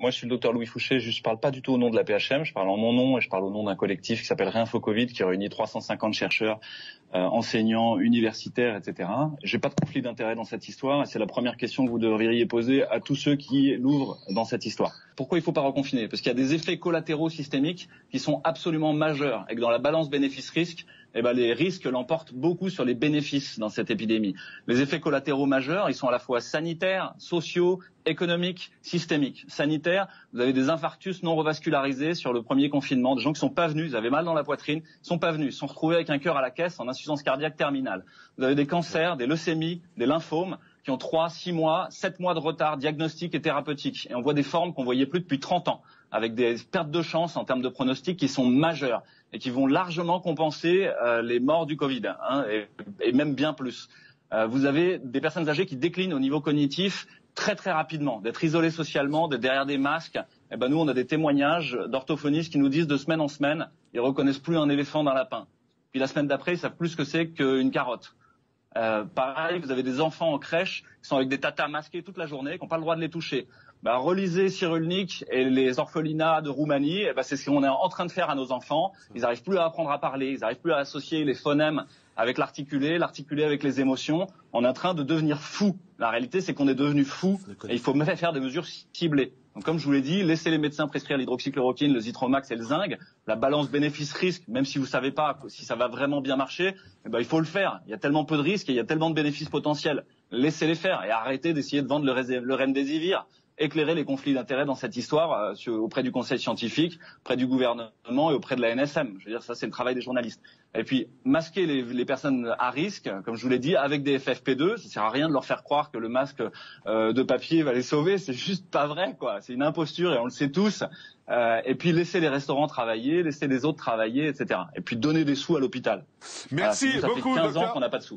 Moi, je suis le docteur Louis Fouché. Je parle pas du tout au nom de la PHM. Je parle en mon nom et je parle au nom d'un collectif qui s'appelle Réinfo Covid, qui réunit 350 chercheurs, enseignants, universitaires, etc. J'ai pas de conflit d'intérêt dans cette histoire et c'est la première question que vous devriez poser à tous ceux qui l'ouvrent dans cette histoire. Pourquoi il faut pas reconfiner? Parce qu'il y a des effets collatéraux systémiques qui sont absolument majeurs et que dans la balance bénéfice-risque, les risques l'emportent beaucoup sur les bénéfices dans cette épidémie. Les effets collatéraux majeurs, ils sont à la fois sanitaires, sociaux, économiques, systémiques. Sanitaires, vous avez des infarctus non revascularisés sur le premier confinement, des gens qui sont pas venus, ils avaient mal dans la poitrine, ils sont pas venus, ils sont retrouvés avec un cœur à la caisse en insuffisance cardiaque terminale. Vous avez des cancers, des leucémies, des lymphomes qui ont 3, 6 mois, 7 mois de retard diagnostique et thérapeutique. Et on voit des formes qu'on voyait plus depuis 30 ans, avec des pertes de chance en termes de pronostic qui sont majeures et qui vont largement compenser les morts du Covid, et même bien plus. Vous avez des personnes âgées qui déclinent au niveau cognitif très très rapidement, d'être isolées socialement, d'être derrière des masques. Nous, on a des témoignages d'orthophonistes qui nous disent de semaine en semaine, ils reconnaissent plus un éléphant d'un lapin. Puis la semaine d'après, ils savent plus ce que c'est qu'une carotte. Pareil, vous avez des enfants en crèche qui sont avec des tatas masqués toute la journée, qui n'ont pas le droit de les toucher. Relisez Cyrulnik et les orphelinats de Roumanie, c'est ce qu'on est en train de faire à nos enfants. Ils n'arrivent plus à apprendre à parler, ils n'arrivent plus à associer les phonèmes avec l'articulé avec les émotions. On est en train de devenir fou. La réalité, c'est qu'on est devenu fou et il faut même faire des mesures ciblées. Donc, comme je vous l'ai dit, laissez les médecins prescrire l'hydroxychloroquine, le Zithromax et le zinc. La balance bénéfice-risque, même si vous savez pas si ça va vraiment bien marcher, il faut le faire. Il y a tellement peu de risques et il y a tellement de bénéfices potentiels. Laissez-les faire et arrêtez d'essayer de vendre le remdesivir. Éclairer les conflits d'intérêts dans cette histoire auprès du conseil scientifique, auprès du gouvernement et auprès de la NSM. Je veux dire, ça c'est le travail des journalistes. Et puis masquer les personnes à risque, comme je vous l'ai dit, avec des FFP2, ça sert à rien de leur faire croire que le masque de papier va les sauver, c'est juste pas vrai, quoi. C'est une imposture et on le sait tous. Et puis laisser les restaurants travailler, laisser les autres travailler, etc. Et puis donner des sous à l'hôpital. Merci beaucoup, ça fait 15 ans qu'on n'a pas de sous.